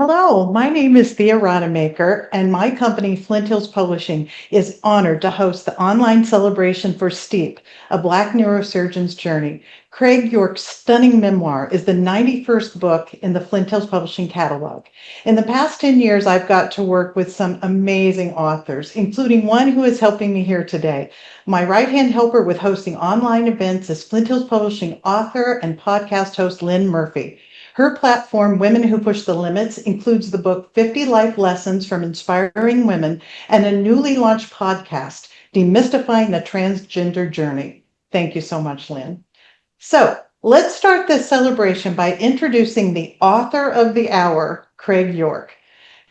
Hello, my name is Thea Rademacher, and my company, Flint Hills Publishing, is honored to host the online celebration for STEEP, a Black neurosurgeon's journey. Craig Yorke's stunning memoir is the 91st book in the Flint Hills Publishing catalog. In the past 10 years, I've got to work with some amazing authors, including one who is helping me here today. My right-hand helper with hosting online events is Flint Hills Publishing author and podcast host Lynn Murphy. Her platform, Women Who Push the Limits, includes the book 50 Life Lessons from Inspiring Women and a newly launched podcast, Demystifying the Transgender Journey. Thank you so much, Lynn. So let's start this celebration by introducing the author of the hour, Craig Yorke.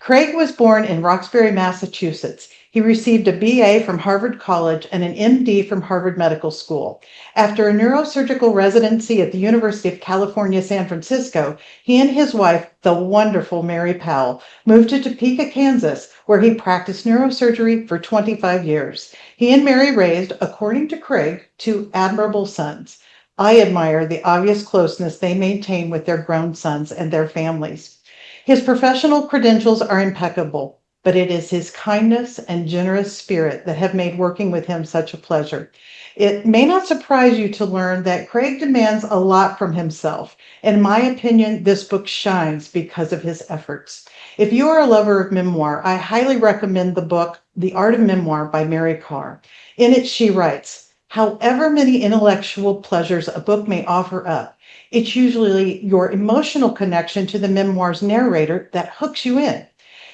Craig was born in Roxbury, Massachusetts. He received a BA from Harvard College and an MD from Harvard Medical School. After a neurosurgical residency at the University of California, San Francisco, he and his wife, the wonderful Mary Powell, moved to Topeka, Kansas, where he practiced neurosurgery for 25 years. He and Mary raised, according to Craig, two admirable sons. I admire the obvious closeness they maintain with their grown sons and their families. His professional credentials are impeccable, but it is his kindness and generous spirit that have made working with him such a pleasure. It may not surprise you to learn that Craig demands a lot from himself. In my opinion, this book shines because of his efforts. If you are a lover of memoir, I highly recommend the book, The Art of Memoir by Mary Karr. In it, she writes, however many intellectual pleasures a book may offer up, it's usually your emotional connection to the memoir's narrator that hooks you in.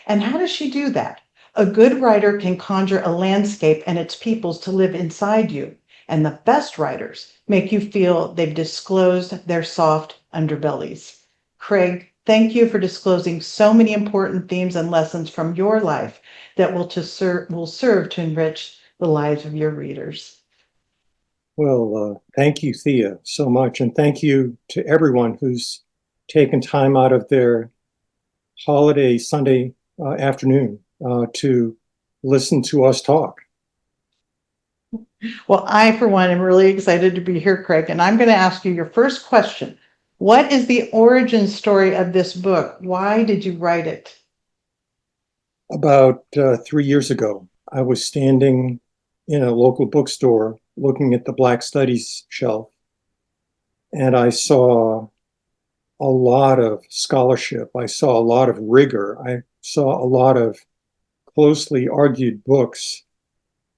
And how does she do that? A good writer can conjure a landscape and its peoples to live inside you. And the best writers make you feel they've disclosed their soft underbellies. Craig, thank you for disclosing so many important themes and lessons from your life that will serve to enrich the lives of your readers. Well, thank you, Thea, so much. And thank you to everyone who's taken time out of their holiday Sunday afternoon to listen to us talk. Well, I, for one, am really excited to be here, Craig, and I'm going to ask you your first question. What is the origin story of this book? Why did you write it? About 3 years ago, I was standing in a local bookstore looking at the Black Studies shelf, and I saw a lot of scholarship. I saw a lot of rigor. I saw a lot of closely argued books.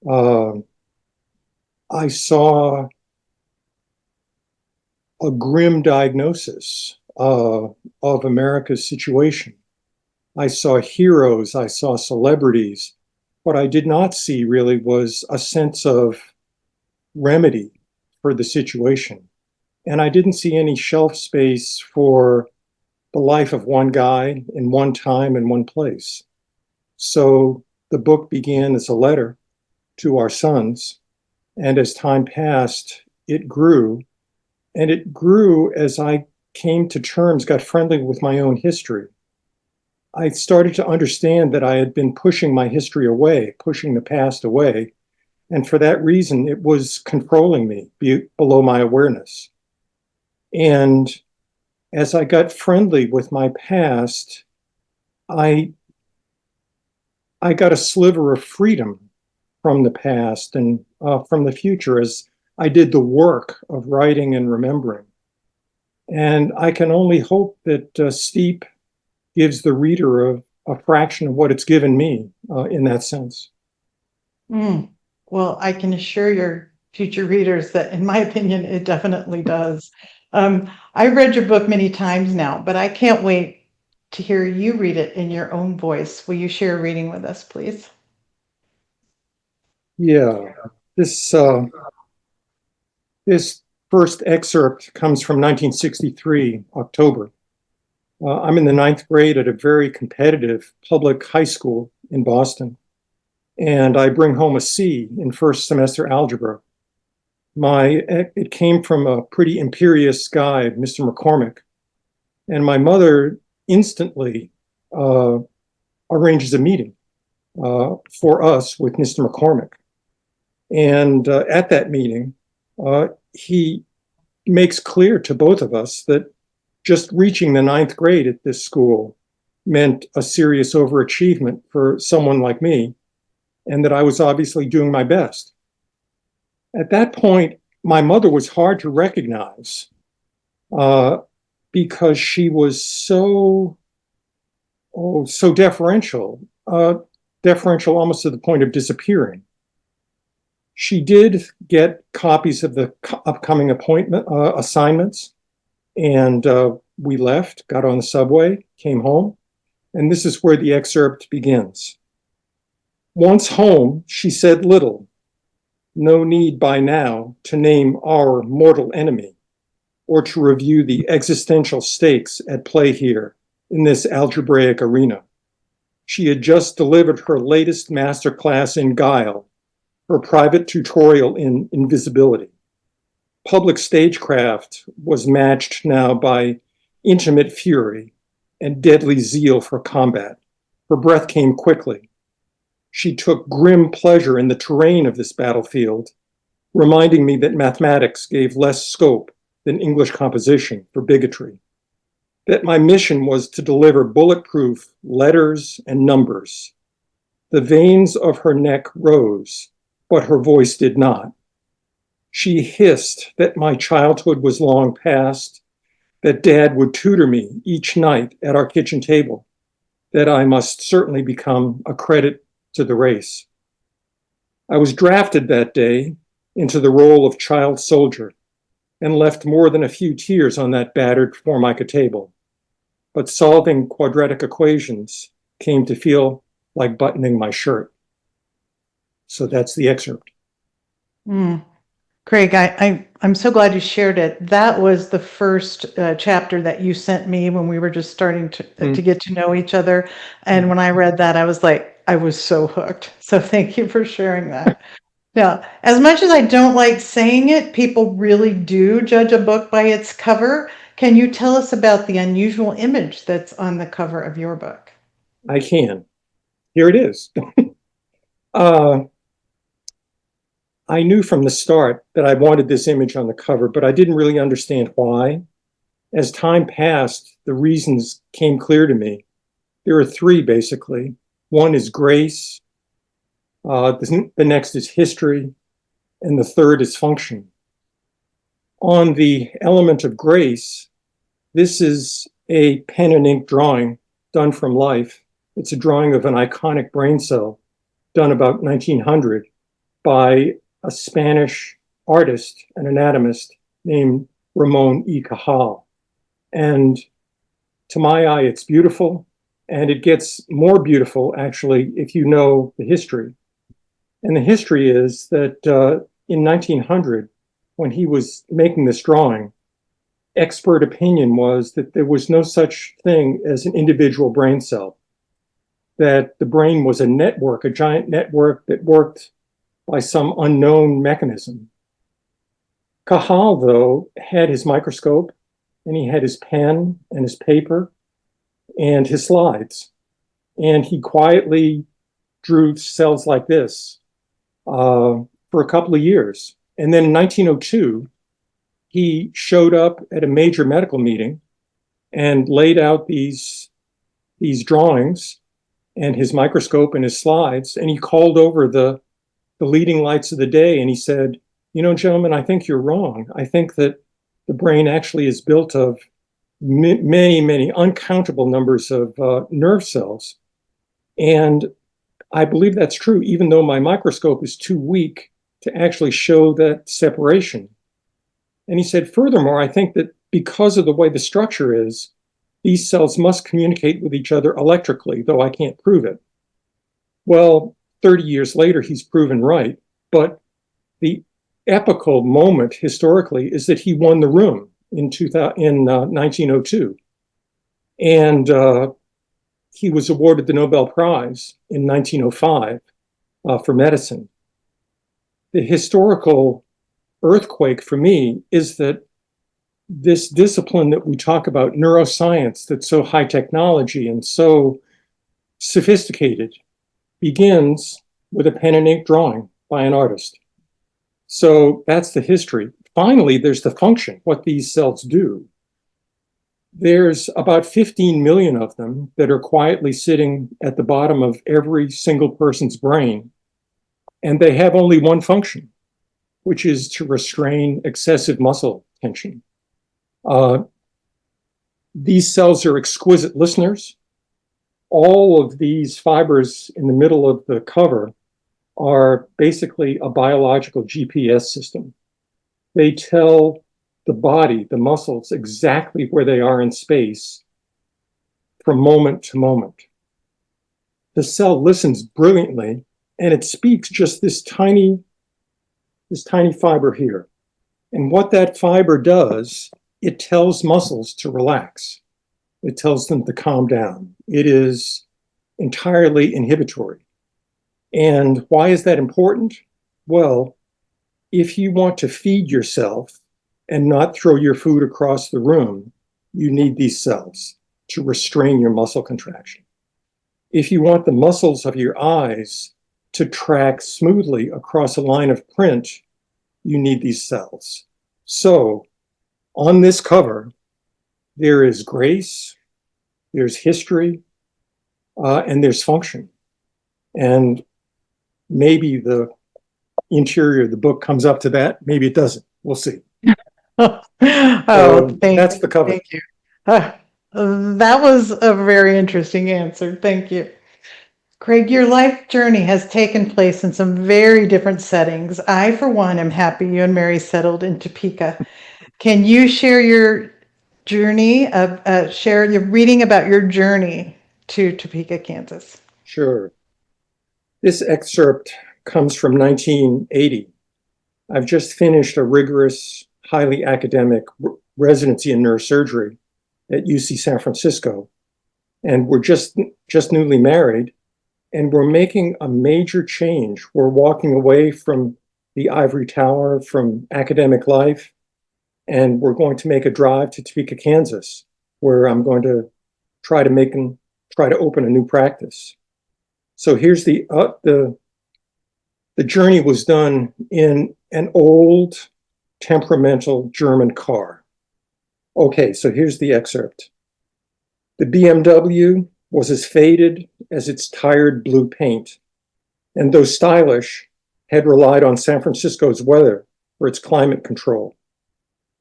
I saw a grim diagnosis of America's situation. I saw heroes, I saw celebrities. What I did not see really was a sense of remedy for the situation. And I didn't see any shelf space for the life of one guy in one time and one place. So the book began as a letter to our sons. And as time passed, it grew. And it grew as I came to terms, got friendly with my own history. I started to understand that I had been pushing my history away, pushing the past away. And for that reason, it was controlling me below my awareness. And as I got friendly with my past, I got a sliver of freedom from the past and from the future as I did the work of writing and remembering. And I can only hope that Steep gives the reader a fraction of what it's given me in that sense. Well, I can assure your future readers that, in my opinion, it definitely does. I've read your book many times now, but I can't wait to hear you read it in your own voice. Will you share a reading with us, please? Yeah, this first excerpt comes from 1963, October. I'm in the 9th grade at a very competitive public high school in Boston, and I bring home a C in first semester algebra. It came from a pretty imperious guy, Mr. McCormick, and my mother instantly arranges a meeting for us with Mr. McCormick. And at that meeting, he makes clear to both of us that just reaching the 9th grade at this school meant a serious overachievement for someone like me, and that I was obviously doing my best. At that point, my mother was hard to recognize because she was so deferential, deferential almost to the point of disappearing. She did get copies of the upcoming assignments, and we left, got on the subway, came home, and this is where the excerpt begins. Once home, she said little. No need by now to name our mortal enemy or to review the existential stakes at play here in this algebraic arena. She had just delivered her latest masterclass in guile, her private tutorial in invisibility. Public stagecraft was matched now by intimate fury and deadly zeal for combat. Her breath came quickly. She took grim pleasure in the terrain of this battlefield, reminding me that mathematics gave less scope than English composition for bigotry, that my mission was to deliver bulletproof letters and numbers. The veins of her neck rose, but her voice did not. She hissed that my childhood was long past, that Dad would tutor me each night at our kitchen table, that I must certainly become a credit to the race. I was drafted that day into the role of child soldier and left more than a few tears on that battered Formica table. But solving quadratic equations came to feel like buttoning my shirt. So that's the excerpt. Craig, I'm so glad you shared it. That was the first chapter that you sent me when we were just starting to get to know each other. And when I read that, I was like, I was so hooked. So thank you for sharing that. Now, as much as I don't like saying it, people really do judge a book by its cover. Can you tell us about the unusual image that's on the cover of your book? I can. Here it is. I knew from the start that I wanted this image on the cover, but I didn't really understand why. As time passed, the reasons came clear to me. There are three, basically. One is grace, the next is history, and the third is function. On the element of grace, this is a pen and ink drawing done from life. It's a drawing of an iconic brain cell done about 1900 by a Spanish artist, an anatomist named Ramon y Cajal. And to my eye, it's beautiful. And it gets more beautiful, actually, if you know the history. And the history is that in 1900, when he was making this drawing, expert opinion was that there was no such thing as an individual brain cell, that the brain was a network, a giant network that worked by some unknown mechanism. Cajal, though, had his microscope, and he had his pen and his paper and his slides. And he quietly drew cells like this for a couple of years. And then in 1902, he showed up at a major medical meeting and laid out these drawings and his microscope and his slides. And he called over the leading lights of the day, and he said, you know, gentlemen, I think you're wrong. I think that the brain actually is built of many uncountable numbers of nerve cells. And I believe that's true, even though my microscope is too weak to actually show that separation. And he said, furthermore, I think that because of the way the structure is, these cells must communicate with each other electrically, though I can't prove it. Well, 30 years later, he's proven right. But the epical moment historically is that he won the room in 1902. And he was awarded the Nobel Prize in 1905 for medicine. The historical earthquake for me is that this discipline that we talk about, neuroscience, that's so high technology and so sophisticated, begins with a pen and ink drawing by an artist. So that's the history. Finally, there's the function, what these cells do. There's about 15 million of them that are quietly sitting at the bottom of every single person's brain, and they have only one function, which is to restrain excessive muscle tension. These cells are exquisite listeners. All of these fibers in the middle of the cover are basically a biological GPS system. They tell the body, the muscles, exactly where they are in space from moment to moment. The cell listens brilliantly, and it speaks just this tiny fiber here. And what that fiber does, it tells muscles to relax. It tells them to calm down. It is entirely inhibitory. And why is that important? Well, if you want to feed yourself and not throw your food across the room, you need these cells to restrain your muscle contraction. If you want the muscles of your eyes to track smoothly across a line of print, you need these cells. So on this cover, there is grace, there's history, and there's function. And maybe the interior of the book comes up to that. Maybe it doesn't. We'll see. That's the cover. Thank you. That was a very interesting answer. Thank you. Craig, your life journey has taken place in some very different settings. I, for one, am happy you and Mary settled in Topeka. Can you share your journey share your reading about your journey to Topeka, Kansas? Sure. This excerpt comes from 1980. I've just finished a rigorous, highly academic residency in neurosurgery at UC San Francisco. And we're just newly married, and we're making a major change. We're walking away from the ivory tower, from academic life, and we're going to make a drive to Topeka, Kansas, where I'm going to try to open a new practice. So here's the journey was done in an old, temperamental German car. Okay, so here's the excerpt. The BMW was as faded as its tired blue paint, and though stylish, had relied on San Francisco's weather for its climate control.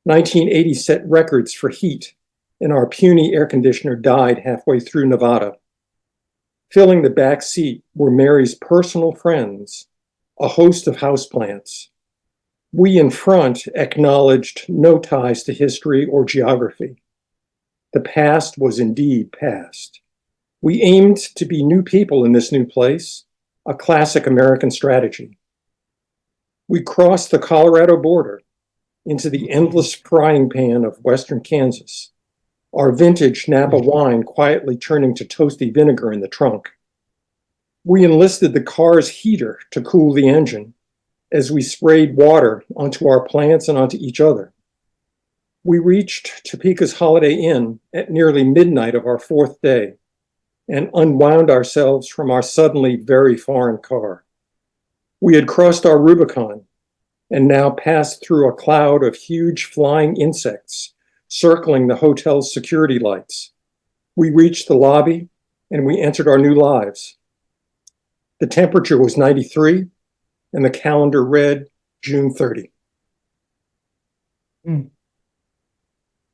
1980 set records for heat, and our puny air conditioner died halfway through Nevada. Filling the back seat were Mary's personal friends, a host of houseplants. We in front acknowledged no ties to history or geography. The past was indeed past. We aimed to be new people in this new place, a classic American strategy. We crossed the Colorado border into the endless frying pan of Western Kansas, our vintage Napa wine quietly turning to toasty vinegar in the trunk. We enlisted the car's heater to cool the engine as we sprayed water onto our plants and onto each other. We reached Topeka's Holiday Inn at nearly midnight of our fourth day and unwound ourselves from our suddenly very foreign car. We had crossed our Rubicon and now passed through a cloud of huge flying insects circling the hotel's security lights. We reached the lobby and we entered our new lives. The temperature was 93 and the calendar read June 30.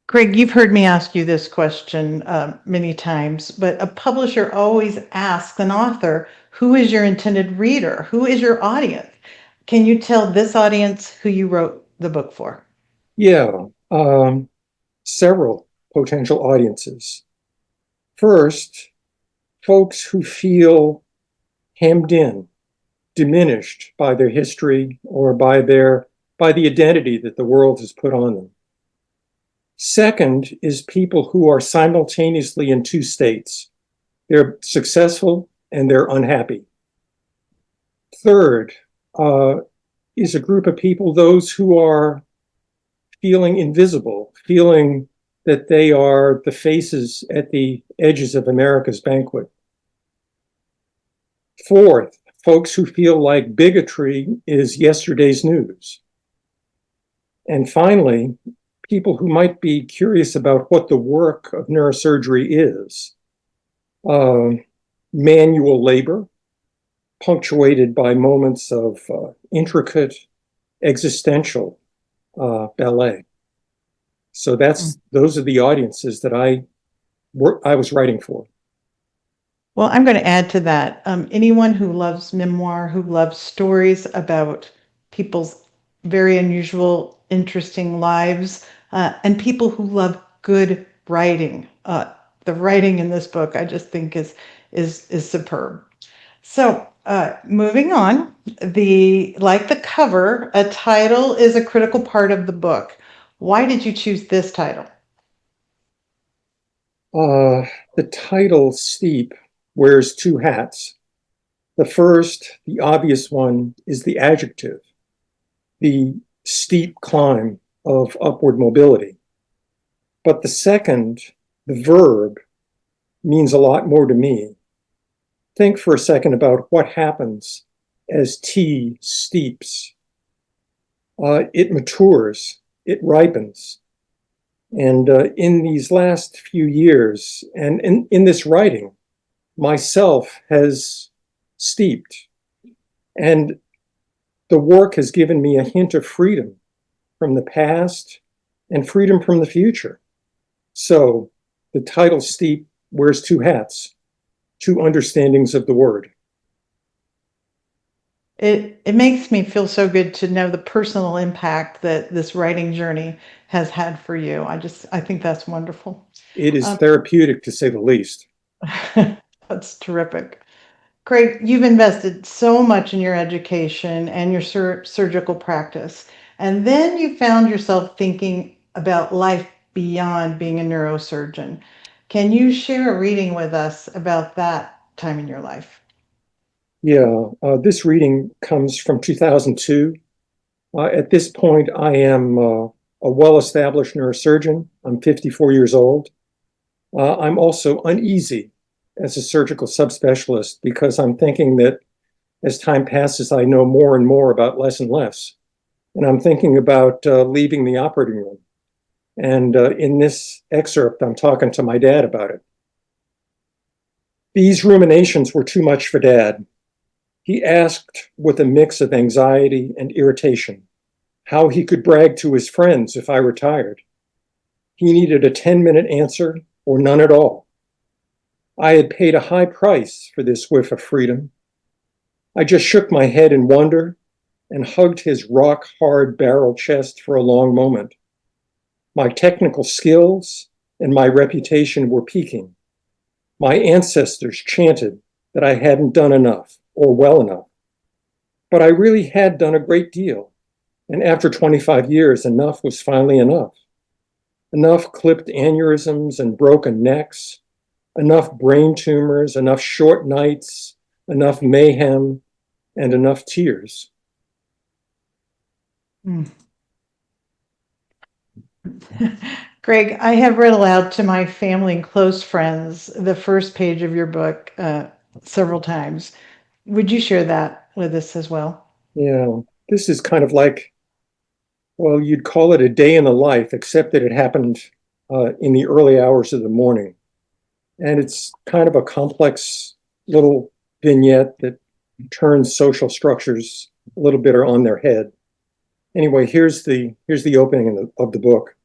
Craig, you've heard me ask you this question many times, but a publisher always asks an author, who is your intended reader? Who is your audience? Can you tell this audience who you wrote the book for? Yeah, several potential audiences. First, folks who feel hemmed in, diminished by their history or by the identity that the world has put on them. Second is people who are simultaneously in two states. They're successful and they're unhappy. Third is a group of people, those who are feeling invisible, feeling that they are the faces at the edges of America's banquet. Fourth, folks who feel like bigotry is yesterday's news. And finally, people who might be curious about what the work of neurosurgery is. Manual labor, punctuated by moments of intricate existential ballet. So those are the audiences that I was writing for. Well, I'm going to add to that. Anyone who loves memoir, who loves stories about people's very unusual, interesting lives, and people who love good writing. The writing in this book, I just think is superb. So, moving on, like the cover, a title is a critical part of the book. Why did you choose this title? The title, Steep, wears two hats. The first, the obvious one, is the adjective, the steep climb of upward mobility. But the second, the verb, means a lot more to me. Think for a second about what happens as tea steeps. It matures, it ripens. And in these last few years, and in this writing, myself has steeped. And the work has given me a hint of freedom from the past and freedom from the future. So the title Steep wears two hats, two understandings of the word. It makes me feel so good to know the personal impact that this writing journey has had for you. I think that's wonderful. It is therapeutic, to say the least. That's terrific. Craig, you've invested so much in your education and your surgical practice, and then you found yourself thinking about life beyond being a neurosurgeon. Can you share a reading with us about that time in your life? Yeah, this reading comes from 2002. At this point, I am a well-established neurosurgeon. I'm 54 years old. I'm also uneasy as a surgical subspecialist because I'm thinking that as time passes, I know more and more about less and less. And I'm thinking about leaving the operating room. And in this excerpt, I'm talking to my dad about it. These ruminations were too much for Dad. He asked with a mix of anxiety and irritation how he could brag to his friends if I retired. He needed a 10-minute answer or none at all. I had paid a high price for this whiff of freedom. I just shook my head in wonder and hugged his rock-hard barrel chest for a long moment. My technical skills and my reputation were peaking. My ancestors chanted that I hadn't done enough or well enough. But I really had done a great deal. And after 25 years, enough was finally enough. Enough clipped aneurysms and broken necks, enough brain tumors, enough short nights, enough mayhem, and enough tears. Greg, I have read aloud to my family and close friends the first page of your book several times. Would you share that with us as well? Yeah, this is kind of like, well, you'd call it a day in the life, except that it happened in the early hours of the morning. And it's kind of a complex little vignette that turns social structures a little bit on their head. Anyway, here's the opening of the book.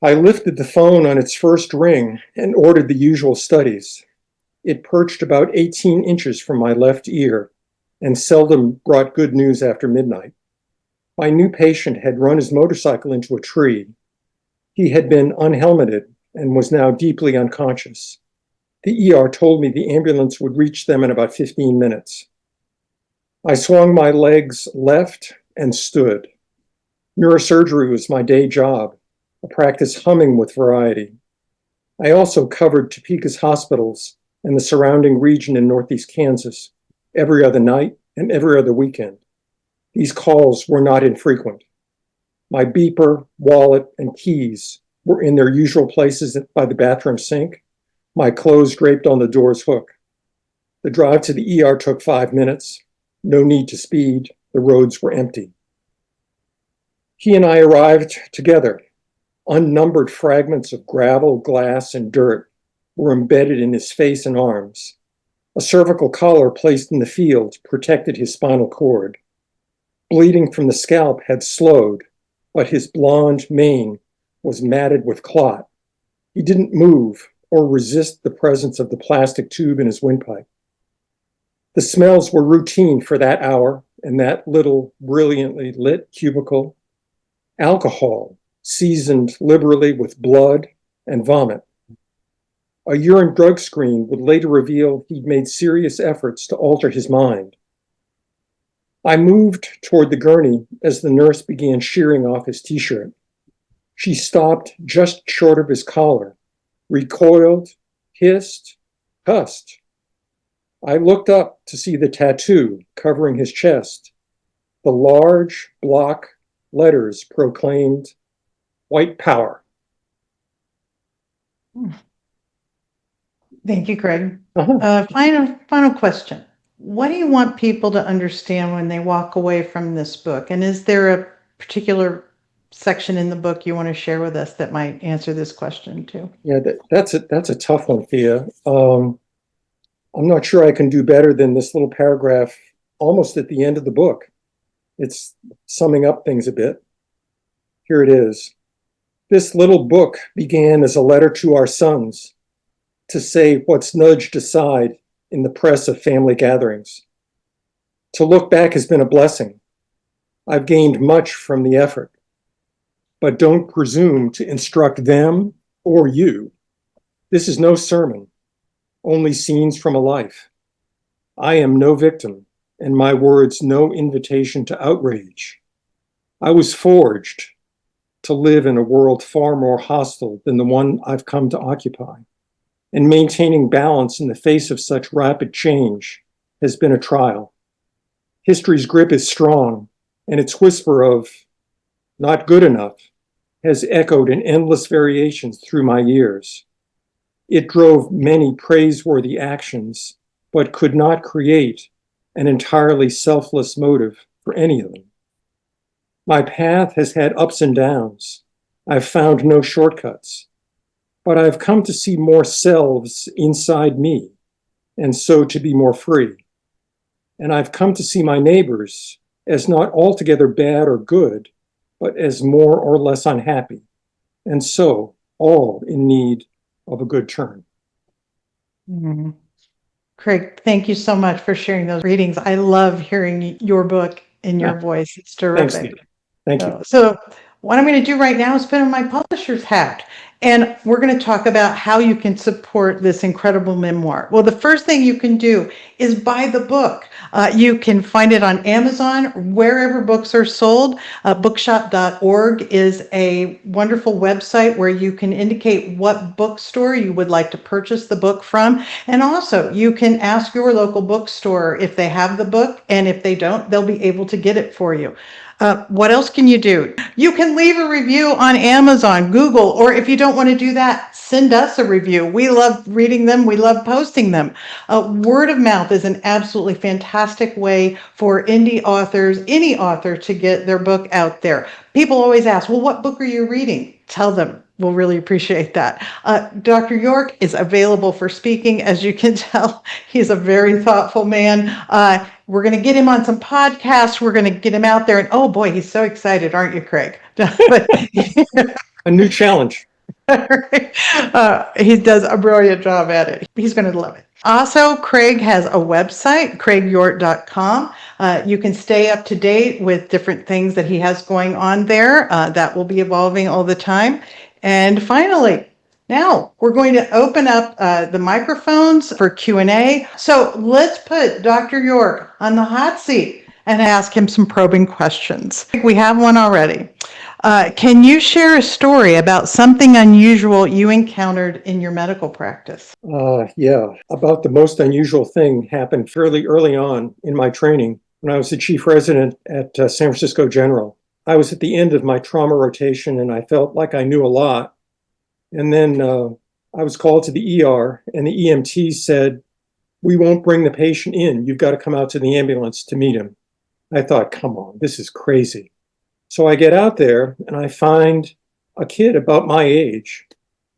I lifted the phone on its first ring and ordered the usual studies. It perched about 18 inches from my left ear and seldom brought good news after midnight. My new patient had run his motorcycle into a tree. He had been unhelmeted and was now deeply unconscious. The ER told me the ambulance would reach them in about 15 minutes. I swung my legs left and stood. Neurosurgery was my day job, a practice humming with variety. I also covered Topeka's hospitals and the surrounding region in Northeast Kansas every other night and every other weekend. These calls were not infrequent. My beeper, wallet, and keys were in their usual places by the bathroom sink, my clothes draped on the door's hook. The drive to the ER took 5 minutes. No need to speed. The roads were empty. He and I arrived together. Unnumbered fragments of gravel, glass, and dirt were embedded in his face and arms. A cervical collar placed in the field protected his spinal cord. Bleeding from the scalp had slowed, but his blonde mane was matted with clot. He didn't move or resist the presence of the plastic tube in his windpipe. The smells were routine for that hour in that little brilliantly lit cubicle. Alcohol, seasoned liberally with blood and vomit. A urine drug screen would later reveal he'd made serious efforts to alter his mind. I moved toward the gurney as the nurse began shearing off his t-shirt. She stopped just short of his collar, recoiled, hissed, cussed. I looked up to see the tattoo covering his chest. The large block letters proclaimed white power. Thank you, Craig. Final question. What do you want people to understand when they walk away from this book? And is there a particular section in the book you want to share with us that might answer this question too? Yeah, that's a tough one, Thea. I'm not sure I can do better than this little paragraph almost at the end of the book. It's summing up things a bit. Here it is. This little book began as a letter to our sons to say what's nudged aside in the press of family gatherings. To look back has been a blessing. I've gained much from the effort, but don't presume to instruct them or you. This is no sermon, only scenes from a life. I am no victim, and my words no invitation to outrage. I was forged to live in a world far more hostile than the one I've come to occupy. And maintaining balance in the face of such rapid change has been a trial. History's grip is strong, and its whisper of not good enough has echoed in endless variations through my years. It drove many praiseworthy actions, but could not create an entirely selfless motive for any of them. My path has had ups and downs. I've found no shortcuts, but I've come to see more selves inside me, and so to be more free. And I've come to see my neighbors as not altogether bad or good, but as more or less unhappy, and so all in need of a good turn. Mm-hmm. Craig, thank you so much for sharing those readings. I love hearing your book in your voice. It's terrific. Thanks, Steve. Thank you. So what I'm going to do right now is put on my publisher's hat, and we're going to talk about how you can support this incredible memoir. Well, the first thing you can do is buy the book. You can find it on Amazon, wherever books are sold. Bookshop.org is a wonderful website where you can indicate what bookstore you would like to purchase the book from. And also, you can ask your local bookstore if they have the book, and if they don't, they'll be able to get it for you. What else can you do? You can leave a review on Amazon, Google, or if you don't want to do that, send us a review. We love reading them. We love posting them. Word of mouth is an absolutely fantastic way for indie authors, any author, to get their book out there. People always ask, well, what book are you reading? Tell them. We'll really appreciate that. Dr. Yorke is available for speaking. As you can tell, he's a very thoughtful man. We're going to get him on some podcasts. We're going to get him out there. And oh boy, he's so excited, aren't you, Craig? A new challenge. He does a brilliant job at it. He's going to love it. Also, Craig has a website, craigyorke.com. You can stay up to date with different things that he has going on there. That will be evolving all the time. And finally, now we're going to open up the microphones for Q&A. So let's put Dr. Yorke on the hot seat and ask him some probing questions. We have one already. Can you share a story about something unusual you encountered in your medical practice? Yeah, about the most unusual thing happened fairly early on in my training when I was the chief resident at San Francisco General. I was at the end of my trauma rotation and I felt like I knew a lot. And then I was called to the ER and the EMT said, "We won't bring the patient in. You've got to come out to the ambulance to meet him." I thought, come on, this is crazy. So I get out there and I find a kid about my age,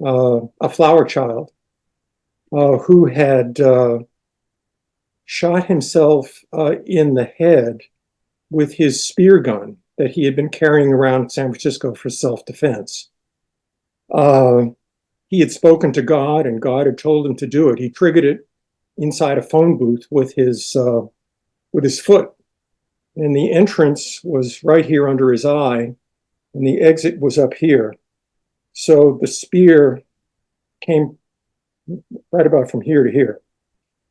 a flower child, who had shot himself in the head with his spear gun that he had been carrying around San Francisco for self-defense. He had spoken to God, and God had told him to do it. He triggered it inside a phone booth with his foot, and the entrance was right here under his eye, and the exit was up here. So the spear came right about from here to here.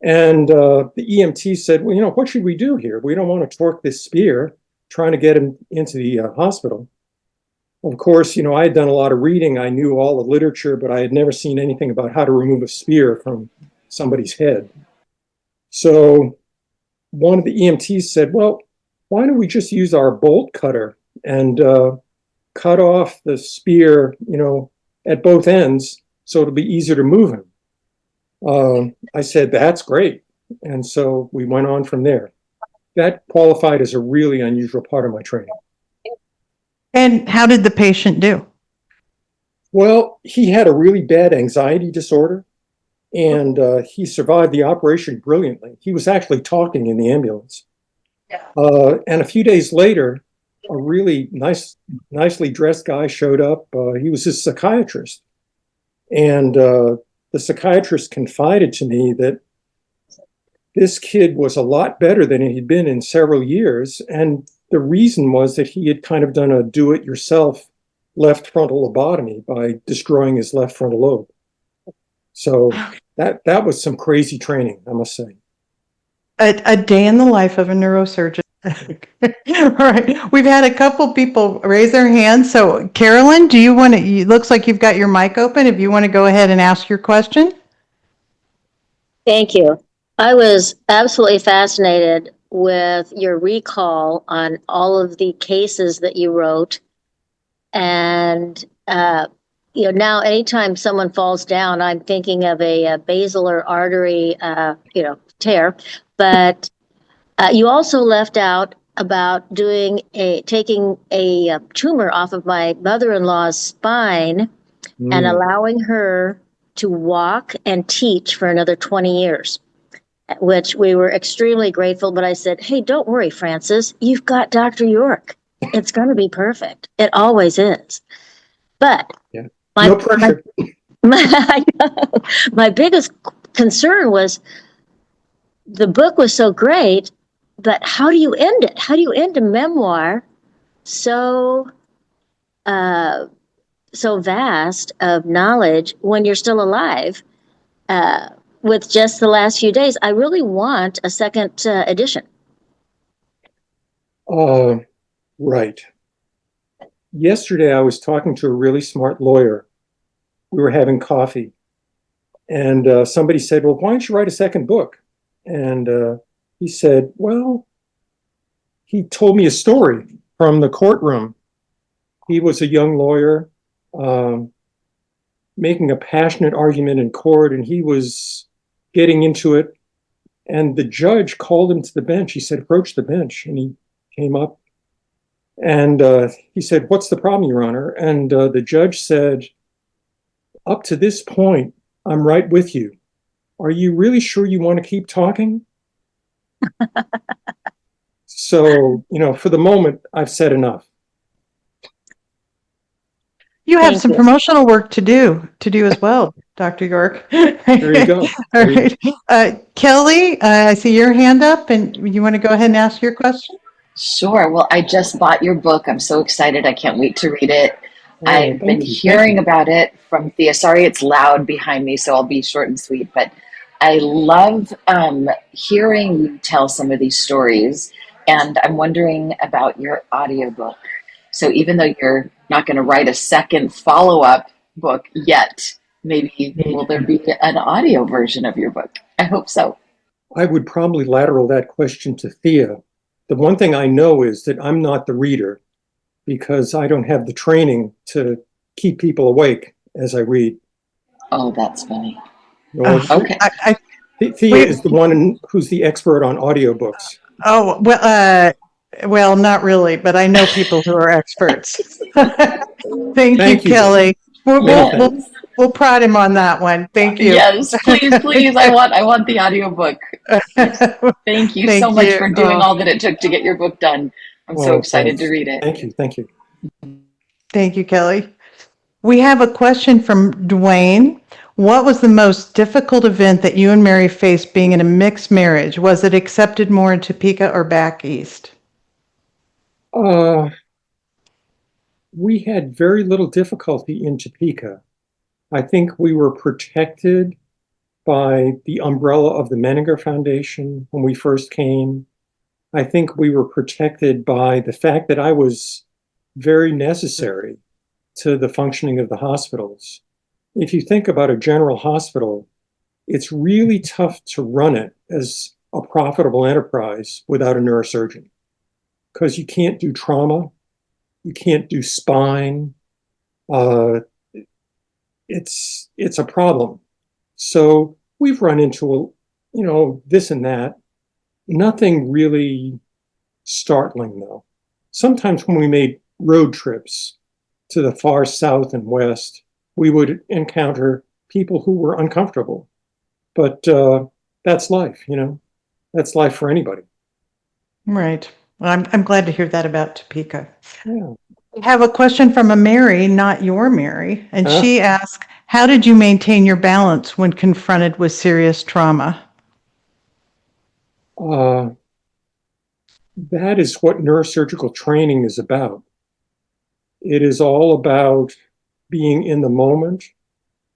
And the EMT said, well, what should we do here? We don't want to torque this spear, trying to get him into the hospital. Of course, I had done a lot of reading. I knew all the literature, but I had never seen anything about how to remove a spear from somebody's head. So one of the EMTs said, well, why don't we just use our bolt cutter and cut off the spear, at both ends, so it'll be easier to move him. I said, that's great. And so we went on from there. That qualified as a really unusual part of my training. And how did the patient do? Well, he had a really bad anxiety disorder, and he survived the operation brilliantly. He was actually talking in the ambulance. And a few days later, a really nicely dressed guy showed up. He was a psychiatrist. And the psychiatrist confided to me that this kid was a lot better than he'd been in several years. And the reason was that he had kind of done a do-it-yourself left frontal lobotomy by destroying his left frontal lobe. So that was some crazy training, I must say. A day in the life of a neurosurgeon. All right. We've had a couple people raise their hands. So Carolyn, do you want to, it looks like you've got your mic open. If you want to go ahead and ask your question. Thank you. I was absolutely fascinated with your recall on all of the cases that you wrote. And, now anytime someone falls down, I'm thinking of a basilar artery, tear. But you also left out about taking a tumor off of my mother-in-law's spine and allowing her to walk and teach for another 20 years, which we were extremely grateful. But I said, hey, don't worry, Frances, you've got Dr. Yorke. It's going to be perfect. It always is. But no pressure. My biggest concern was the book was so great, but how do you end it? How do you end a memoir so vast of knowledge when you're still alive with just the last few days? I really want a second edition. Right. Yesterday, I was talking to a really smart lawyer. We were having coffee, and somebody said, well, why don't you write a second book? And he said, well, he told me a story from the courtroom. He was a young lawyer making a passionate argument in court, and he was getting into it. And the judge called him to the bench. He said, approach the bench. And he came up and he said, what's the problem, Your Honor? And the judge said, up to this point, I'm right with you. Are you really sure you want to keep talking? So, for the moment, I've said enough. You have some promotional work to do as well, Dr. Yorke. There you go. All right. Kelly, I see your hand up, and you want to go ahead and ask your question? Sure. Well, I just bought your book. I'm so excited. I can't wait to read it. I've been hearing about it from Thea. Sorry, it's loud behind me, so I'll be short and sweet. But I love hearing you tell some of these stories. And I'm wondering about your audiobook. So even though you're not going to write a second follow-up book yet, maybe will there be an audio version of your book? I hope so. I would probably lateral that question to Thea. The one thing I know is that I'm not the reader because I don't have the training to keep people awake as I read. Oh, that's funny. Okay. Thea is the one who's the expert on audiobooks. Oh, well, Well, not really, but I know people who are experts. Thank you, Thank you. Kelly. We'll, Many we'll, we'll, thanks. we'll prod him on that one. Thank you. Yes, please. I want the audiobook. Yes. Thank you so Thank much you. for doing Oh, all that it took to get your book done. I'm so Oh, excited to thanks. read it. Thank you. Thank you. thank you, Kelly. We have a question from Dwayne. What was the most difficult event that you and Mary faced being in a mixed marriage? Was it accepted more in Topeka or back east? Uh, we had very little difficulty in Topeka. I think we were protected by the umbrella of the Menninger Foundation when we first came. I think we were protected by the fact that I was very necessary to the functioning of the hospitals. If you think about a general hospital, it's really tough to run it as a profitable enterprise without a neurosurgeon because you can't do trauma, you can't do spine. Uh, it's a problem. So we've run into this and that. Nothing really startling though. Sometimes when we made road trips to the far south and west, we would encounter people who were uncomfortable. But that's life, That's life for anybody. Right. Well, I'm glad to hear that about Topeka. Yeah. We have a question from a Mary, not your Mary, and Huh? she asks, how did you maintain your balance when confronted with serious trauma? Uh, that is what neurosurgical training is about. It is all about being in the moment.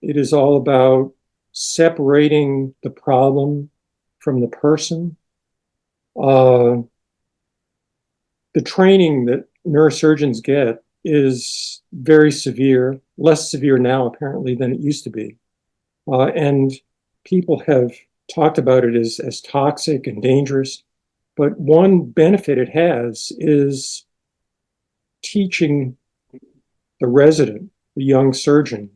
It is all about separating the problem from the person. The training that neurosurgeons get is very severe, less severe now apparently than it used to be. And people have talked about it as toxic and dangerous. But one benefit it has is teaching the resident, the young surgeon,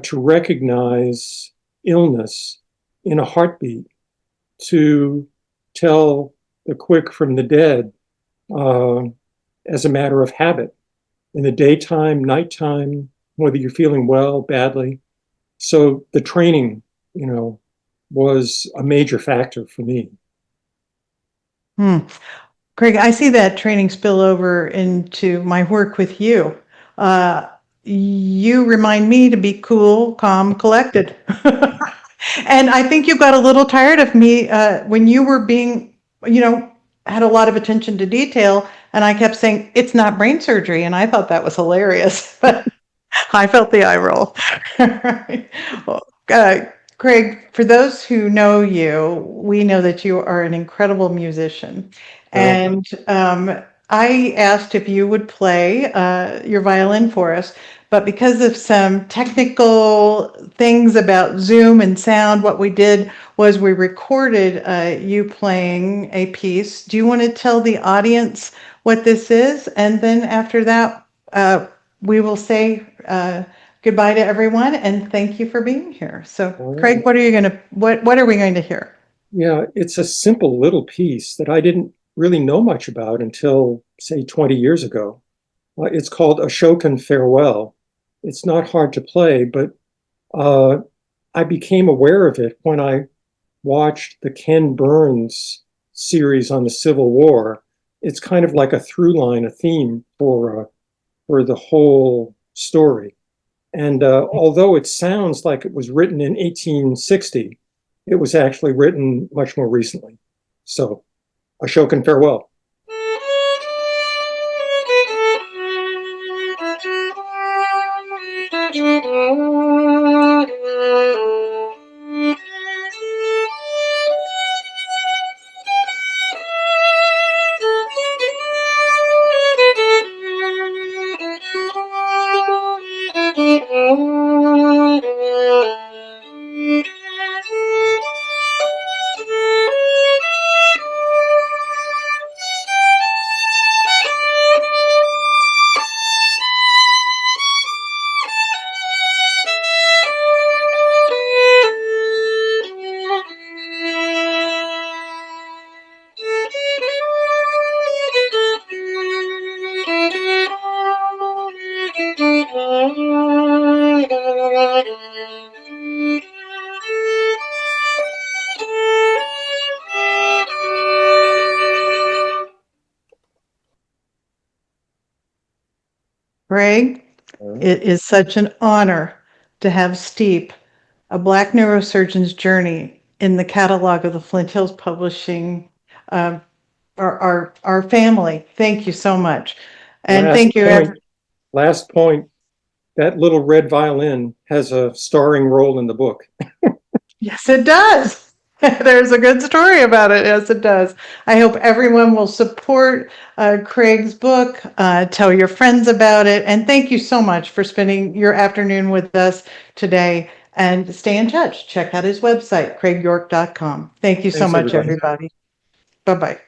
to recognize illness in a heartbeat, to tell the quick from the dead as a matter of habit in the daytime, nighttime, whether you're feeling well, badly. So the training, was a major factor for me. Craig, I see that training spill over into my work with you. You remind me to be cool, calm, collected. And I think you got a little tired of me when you were being, had a lot of attention to detail. And I kept saying, it's not brain surgery. And I thought that was hilarious. But I felt the eye roll. Well, Craig, for those who know you, we know that you are an incredible musician. And I asked if you would play your violin for us, but because of some technical things about Zoom and sound, what we did was we recorded you playing a piece. Do you want to tell the audience what this is? And then after that, we will say goodbye to everyone and thank you for being here. So, Craig, what are we going to hear? Yeah, it's a simple little piece that I didn't really know much about until, say, 20 years ago. It's called Ashokan Farewell. It's not hard to play, but I became aware of it when I watched the Ken Burns series on the Civil War. It's kind of like a through line, a theme for the whole story. And although it sounds like it was written in 1860, it was actually written much more recently. So, Ashokan Farewell. Craig, it is such an honor to have Steep, a Black neurosurgeon's journey, in the catalog of the Flint Hills Publishing, our family. Thank you so much. And thank you. Last point, that little red violin has a starring role in the book. Yes, it does. There's a good story about it. Yes, it does. I hope everyone will support Craig's book, tell your friends about it, and thank you so much for spending your afternoon with us today. And stay in touch. Check out his website, craigyorke.com. Thank you so Thanks, much, everybody. everybody. Bye-bye.